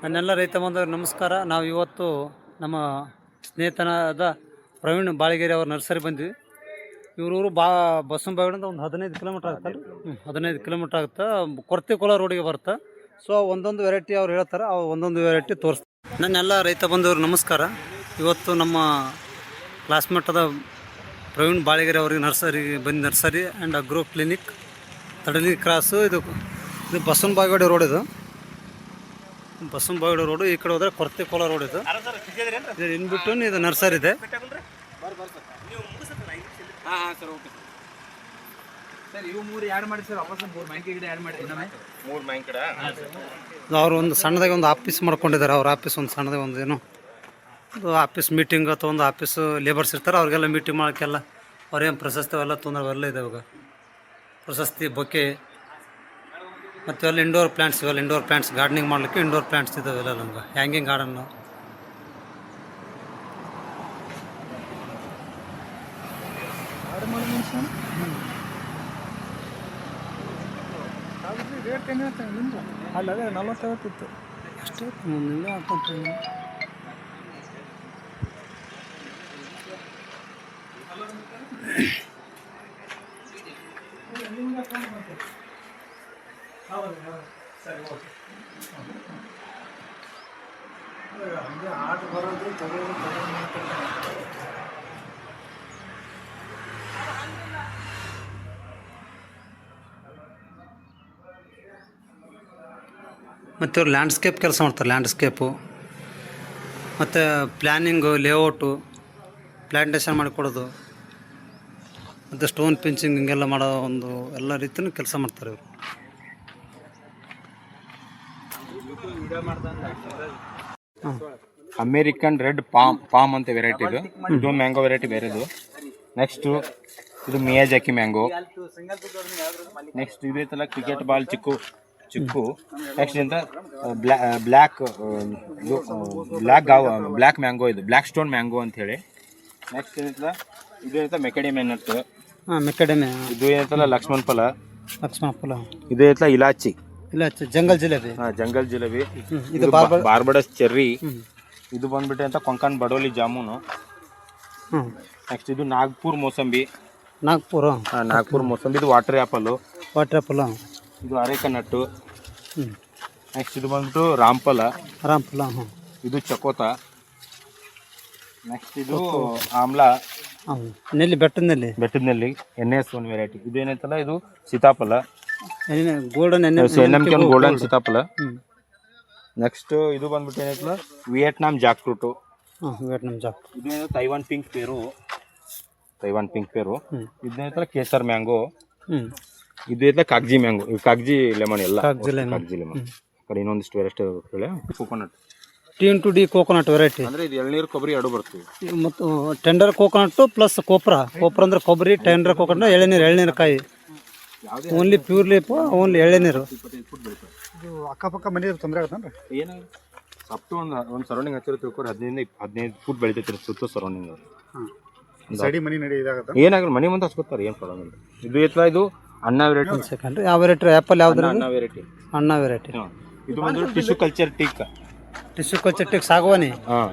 ನನ್ನೆಲ್ಲ ರೈತ ಬಾಂಧವರಿಗೆ ನಮಸ್ಕಾರ. ನಾವು ಇವತ್ತು ನಮ್ಮ ಸ್ನೇಹಿತನಾದ ಪ್ರವೀಣ್ ಬಾಳಿಗೇರಿ ಅವ್ರ ನರ್ಸರಿ ಬಂದ್ವಿ. ಇವ್ರೂರು ಬಸವನಬಾಗೇಡಿಂದ ಒಂದು 15 ಕಿಲೋಮೀಟ್ರ್ ಆಗುತ್ತೆ. 15 ಕಿಲೋಮೀಟ್ರ್ ಆಗುತ್ತೆ. ಕೊರ್ತಿಕೊಳ ರೋಡಿಗೆ ಬರುತ್ತೆ. ಸೊ ಒಂದೊಂದು ವೆರೈಟಿ ಅವ್ರು ಹೇಳ್ತಾರೆ, ಒಂದೊಂದು ವೆರೈಟಿ ತೋರಿಸ್ತಾರೆ. ನನ್ನೆಲ್ಲ ರೈತ ಬಾಂಧವರಿಗೆ ನಮಸ್ಕಾರ. ಇವತ್ತು ನಮ್ಮ ಕ್ಲಾಸ್ಮೇಟದ ಪ್ರವೀಣ್ ಬಾಳಿಗೇರಿ ಅವ್ರಿಗೆ ನರ್ಸರಿ ಆ್ಯಂಡ್ ಅಗ್ರೋ ಕ್ಲಿನಿಕ್ ತಡಲಿ ಕ್ರಾಸು. ಇದು ಬಸವನಬಾಗೇಡಿ ರೋಡ್. ಇದು ಬಸವನಬಾಗೇಡಿ ರೋಡು. ಈ ಕಡೆ ಹೋದರೆ ಕೊರ್ತಿಕೊಳ ರೋಡ್. ಇದು ಇನ್ಬಿಟ್ಟು ಇದು ನರ್ಸರಿ ಇದೆ. ಅವರು ಒಂದು ಸಣ್ಣದಾಗಿ ಒಂದು ಆಫೀಸ್ ಮಾಡ್ಕೊಂಡಿದ್ದಾರೆ. ಅವ್ರ ಆಫೀಸ್ ಒಂದು ಸಣ್ಣದಾಗಿ ಒಂದು ಏನು ಆಫೀಸ್ ಮೀಟಿಂಗ್ ಅಥವಾ ಒಂದು ಆಫೀಸ್ ಲೇಬರ್ಸ್ ಇರ್ತಾರೆ, ಅವ್ರಿಗೆಲ್ಲ ಮೀಟಿಂಗ್ ಮಾಡೋಕ್ಕೆಲ್ಲ ಅವ್ರೇನು ಪ್ರಶಸ್ತಿ ಅವೆಲ್ಲ ತೊಂದರೆ ಅವೆಲ್ಲ ಇದೆ. ಇವಾಗ ಪ್ರಶಸ್ತಿ ಬೊಕ್ಕೆ ಮತ್ತು ಎಲ್ಲ ಇಂಡೋರ್ ಪ್ಲಾಂಟ್ಸ್ ಇವೆಲ್ಲ ಇಂಡೋರ್ ಪ್ಲಾಂಟ್ಸ್ ಗಾರ್ಡನಿಂಗ್ ಮಾಡಲಿಕ್ಕೆ ಇಂಡೋರ್ ಪ್ಲಾಂಟ್ಸ್ ಇದ್ದಾವೆಲ್ಲ ನಮ್ಗೆ ಹ್ಯಾಂಗಿಂಗ್ ಗಾರ್ಡನ್ನು. ಅಲ್ಲದೆ 40 ಇತ್ತು ಅಷ್ಟೇ ಮುಂದೆ ಹಾಕೊಂತೀನಿ. ಮತ್ತು ಇವ್ರು ಲ್ಯಾಂಡ್ಸ್ಕೇಪ್ ಕೆಲಸ ಮಾಡ್ತಾರೆ. ಲ್ಯಾಂಡ್ಸ್ಕೇಪು ಮತ್ತು ಪ್ಲ್ಯಾನಿಂಗು, ಲೇಔಟು, ಪ್ಲ್ಯಾಂಟೇಷನ್ ಮಾಡಿಕೊಡೋದು ಮತ್ತು ಸ್ಟೋನ್ ಪಿಂಚಿಂಗ್ ಹಿಂಗೆಲ್ಲ ಮಾಡೋ ಒಂದು ಎಲ್ಲ ರೀತಿಯೂ ಕೆಲಸ ಮಾಡ್ತಾರೆ ಇವರು. ಅಮೇರಿಕನ್ ರೆಡ್ ಪಾಮ್ ಅಂತ ವೆರೈಟಿ. ಇದು ಮ್ಯಾಂಗೋ ವೆರೈಟಿ ಬೇರೆದು. ನೆಕ್ಸ್ಟ್ ಇದು ಮಿಯಾಜಾಕಿ ಮ್ಯಾಂಗೋ. ನೆಕ್ಸ್ಟ್ ಇದೈತಲ್ಲ ಕ್ರಿಕೆಟ್ ಬಾಲ್ ಚಿಕ್ಕು. ನೆಕ್ಸ್ಟ್ ಇಂದ ಬ್ಲ್ಯಾಕ್ ಮ್ಯಾಂಗೋ. ಇದು ಬ್ಲ್ಯಾಕ್ ಸ್ಟೋನ್ ಮ್ಯಾಂಗೋ ಅಂತ ಹೇಳಿ. ನೆಕ್ಸ್ಟ್ ಇದು ಏನಂತ ಮೆಕಡೆಮಿಯಾ ನಟ್. ಮೆಕಡೆಮಿಯಾ. ಇದು ಏನಂತಲ್ಲ ಲಕ್ಷ್ಮಣ ಫಲ. ಇದು ಐತಲ್ಲ ಇಲಾಚಿ. ಜಂಗಲ್ ಜಿಲೇಬಿ. ಜಂಗಲ್ ಜಿಲೇಬಿ. ಇದು ಬಾರ್ಬಡಸ್ ಚೆರ್ರಿ. ಇದು ಬಂದ್ಬಿಟ್ಟೆ ಅಂತ ಕೊಂಕಣ್ ಬಡೋಲಿ ಜಾಮೂನು. ನೆಕ್ಸ್ಟ್ ಇದು ನಾಗ್ಪುರ್ ಮೋಸಂಬಿ. ನಾಗ್ಪುರ್ ಮೋಸಂಬಿ. ಇದು ವಾಟರ್ ಆ್ಯಪಲ್. ಇದು ಅರೇಕ ನಟ್ಟು. ನೆಕ್ಸ್ಟ್ ಇದು ಬಂದ್ಬಿಟ್ಟು ರಾಂಫಲ. ಇದು ಚಕೋತ. ನೆಕ್ಸ್ಟ್ ಇದು ಆಮ್ಲಾ. ಬೆಟ್ಟದ ನೆಲ್ಲಿ NS ಒಂದು ವೆರೈಟಿ. ಇದು ಏನೈತಲ್ಲ ಇದು ಸೀತಾಫಲ. ಗೋಲ್ಡನ್ ಸೀತಾಫಲ. ನೆಕ್ಸ್ಟ್ ಇದು ಬಂದ್ಬಿಟ್ಟು ಏನೈತಲ್ಲ ವಿಯೆಟ್ನಾಂ ಜಾಕ್ ಫ್ರೂಟು. ಇದು ತೈವಾನ್ ಪಿಂಕ್ ಪೇರು. ಇದನ್ನೈತಲ್ಲ ಕೇಸರ್ ಮ್ಯಾಂಗೋ. ಇದು ಐತಲ್ಲ ಕಾಗ್ಜಿ ಮ್ಯಾಂಗೋ. ಕಾಗ್ಜಿ ಲೆಮನ್ ಎಲ್ಲ ಕಾಗ್ಜಿ ಲೆಮನ್. ಕಡೆ ಇನ್ನೊಂದಿಷ್ಟು variety coconut. T&D coconut variety ಅಂದ್ರೆ ಇದು ಎಳ್ನೀರು ಕೊಬ್ಬರಿ ಎರಡು ಬರ್ತದೆ. ಮತ್ತು ಟೆಂಡರ್ ಕೋಕೋನಟ್ ಪ್ಲಸ್ ಕೋಪ್ರಾ ಅಂದ್ರೆ ಕೊಬ್ಬರಿ, ಟೆಂಡರ್ ಕೋಕೋನಟ್, ಎಳ್ನೀರು ಕಾಯಿ. ಓನ್ಲಿ ಪ್ಯೂರ್ಲಿ ಓನ್ಲಿ ಎಳ್ನೀರು. ಇದು ಅಕ್ಕಪಕ್ಕ ಮನೆ ತೊಂದರೆ ಆಗುತ್ತಂದ್ರೆ ಏನಾಗ ಅಪ್ ಒಂದು ಸರೌಂಡಿಂಗ್ ಹಚ್ಚಿರೋ ತಿಳ್ಕೊಂಡು 15 ಫುಟ್ ಬೆಳಿತೈತಿ ಸುತ್ತ ಸರೌಂಡಿಂಗ್. ಸೈಡಿ ಮನೆ ನಡಿ ಇದಾಗತ್ತ ಏನಾಗಲ್ಲ, ಮನೆ ಮುಂದೆ ಹಚ್ಕೋತಾರೆ, ಏನು ಪ್ರಾಬ್ಲಮ್ ಇಲ್ಲ. ಇದು ಐತಲ್ಲ ಇದು ಅಣ್ಣ ವೆರೈಟಿ. ಸೆಕೆಂಡ್ ಯಾವ ವೆರೈಟಿ? ಆ್ಯಪಲ್ ಯಾವ್ದು? ಅಣ್ಣ ವೆರೈಟಿ. ಇದು ಬಂದು ಟಿಶ್ಯೂ ಕಲ್ಚರ್ ಟೀಕ್. ಸಾಗವಾನಿ.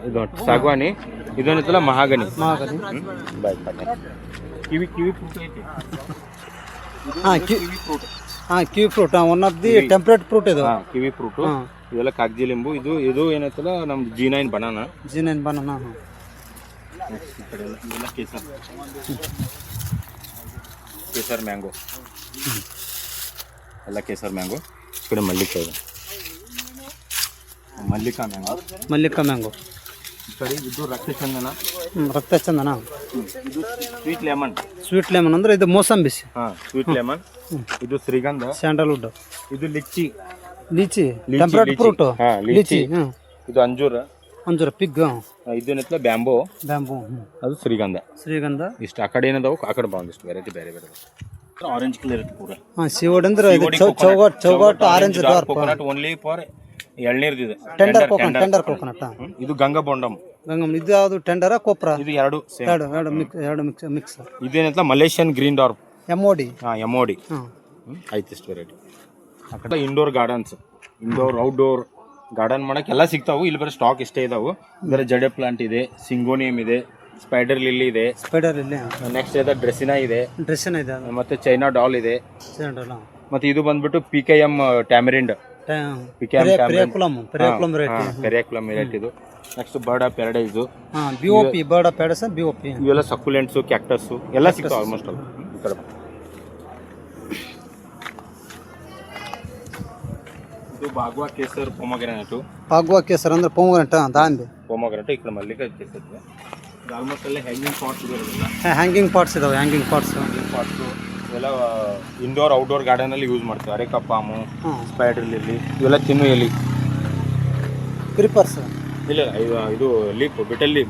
ಇದು ಸಾಗವಾನಿ. ಇದೊಂದಿತ್ತಲ್ಲ ಮಹಾಗನಿ. ಕಿವಿ ಫ್ರೂಟ್ ಐತಿ. Kiwi fruit one of the temperate fruit. ಇದು ಕಿವಿ ಫ್ರೂಟ್. ಇದೆಲ್ಲ ಕಾಗ್ಜಿ ಲಿಂಬು. ಇದು ಏನೈತಲ್ಲ ನಮ್ದು G9 ಬನಾನಾ. ಇದೆಲ್ಲ ಕೇಸರ್ ಮ್ಯಾಂಗೋ. ಎಲ್ಲ ಕೇಸರ್ ಮ್ಯಾಂಗೋ. ಈ ಕಡೆ ಮಲ್ಲಿಕಾ ಇದೆ. ಮಲ್ಲಿಕಾ ಮ್ಯಾಂಗೋ. ಈ ಕಡೆ ಇದು ರಕ್ತಚಂದನ. ಇದು ಸ್ವೀಟ್ ಲೆಮನ್ ಅಂದ್ರೆ ಇದು ಮೋಸಂಬಿ. Sweet lemon. ಇದು ಶ್ರೀಗಂಧ. ಸ್ಯಾಂಡಲ್ವುಡ್. ಇದು ಲಿಚ್ಚಿ. Temperate fruit. ಇದು ಅಂಜೂರ ಪಿಗ್. ಇದೇನೈತಲ್ಲ ಬ್ಯಾಂಬೋ. ಅದು ಶ್ರೀಗಂಧ. ಇಷ್ಟು ಆ ಕಡೆ ಏನದಾವು, ಆ ಕಡೆ ಒಂದಿಷ್ಟು ವೆರೈಟಿ ಬೇರೆ ಬೇರೆ. ಆರೆಂಜ್ ಕಲರ್ ಇರುತ್ತೆ ಪೂರ. ಸಿವೋಡ್ ಅಂದ್ರೆ Chowghat orange coconut only for ಎಳ್ನೀರ್ದಿದೆ. Tender coconut. ಇದು ಗಂಗಾ ಬೊಂಡಮ್. ಇದು ಯಾವುದು ಟೆಂಡರ ಕೋಪ್ರಾ? ಇದು ಎರಡು ಮಿಕ್ಸ್. ಇದೇನೈತಲ್ಲ ಮಲೇಷಿಯನ್ ಗ್ರೀನ್ ಡಾರ್ಫ್. MOD. ಐತಿ ಇಷ್ಟು ವೆರೈಟಿ. ಆ ಕಡೆ indoor gardens, indoor outdoor garden ಮಾಡಕ್ಕೆ ಎಲ್ಲ ಸಿಗ್ತಾವು. ಇಲ್ಲಿ ಬರೀ ಸ್ಟಾಕ್ ಇಷ್ಟೇ ಇದಾವು. ಇದರ ಜಡೆ ಪ್ಲಾಂಟ್ ಇದೆ, ಸಿಂಗೋನಿಯಂ ಇದೆ, ಸ್ಪೈಡರ್ ಲಿಲ್ಲಿ ಇದೆ, ಸ್ಪೈಡರ್ ಇಲ್ಲಿ ನೆಕ್ಸ್ಟ್ ಇದೆ ಡ್ರೆಸಿನಾ ಇದೆ, ಡ್ರೆಸ್ಸಿನ ಇದೆ ಅದು ಮತ್ತೆ ಚೈನಾ ಡಾಲ್ ಇದೆ, ಚೆಂಡಲ್ಲ ಮತ್ತೆ ಇದು ಬಂದ್ಬಿಟ್ಟು PKM tamarind, Periyakulam variety Periyakulam variety ಇದು. Next bird of paradise, BOP bird of paradise BOP ಇವೆಲ್ಲ ಸಕ್ಯುಲೆಂಟ್ಸು, ಕ್ಯಾಕ್ಟಸ್ಸು ಎಲ್ಲ ಸಿಗ್ತಾವೆ ಆಲ್ಮೋಸ್ಟ್ ಅಲ್ಲ ಈ ಕಡೆ. ಇದು ಬಾಗ್ವಾ ಕೇಸರ್ ಪೊಮಗ್ರಾನೇಟು, ಪಾಗ್ವಾ ಕೇಸರ್ ಅಂದ್ರೆ ಪೊಮಗ್ರಾನೇಟ್ ದಾಳಿಂಬೆ ಪೊಮಗ್ರಾನೇಟು. ಈ ಕಡೆ ಮಲ್ಲಿಗೆ ಕೇಸರ್ ಇದೆ. ಇದು ಆಲ್ಮೋಸ್ಟ್ ಎಲ್ಲ ಹ್ಯಾಂಗಿಂಗ್ ಪಾಟ್ಸ್ ಇರೋದಿಲ್ಲ, ಹ್ಯಾಂಗಿಂಗ್ ಪಾಟ್ಸ್ ಇದಾವೆ. ಹ್ಯಾಂಗಿಂಗ್ ಪಾಟ್ಸ್ ಪಾಟ್ಸು ಇವೆಲ್ಲ ಇಂಡೋರ್ ಔಟ್ಡೋರ್ ಗಾರ್ಡನಲ್ಲಿ ಯೂಸ್ ಮಾಡ್ತೀವಿ. ಅರೆಕ ಪಾಮು, ಸ್ಪೈಡರ್ ಲಿಲ್ಲಿ ಇವೆಲ್ಲ ತಿನ್ನು ಎಲಿ. ಕ್ರಿಪರ್ಸ್ ಇಲ್ಲ ಇದು ಲೀಪ್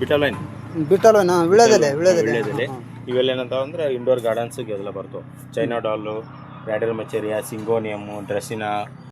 ಬಿಟಲೈನ್ ವಿಳೆದೆಲೆ ವಿಳ್ಯದೆಲೆ ಇವೆಲ್ಲ ಏನಂತಾವ ಅಂದ್ರೆ ಇಂಡೋರ್ ಗಾರ್ಡನ್ಸ್ಗೆ ಎಲ್ಲ ಬರ್ತಾವೆ. China ಡಾಲು, radar ಮಚೇರಿಯಾ, ಸಿಂಗೋನಿಯಮ್ಮು, ಡ್ರೆಸಿನಾ,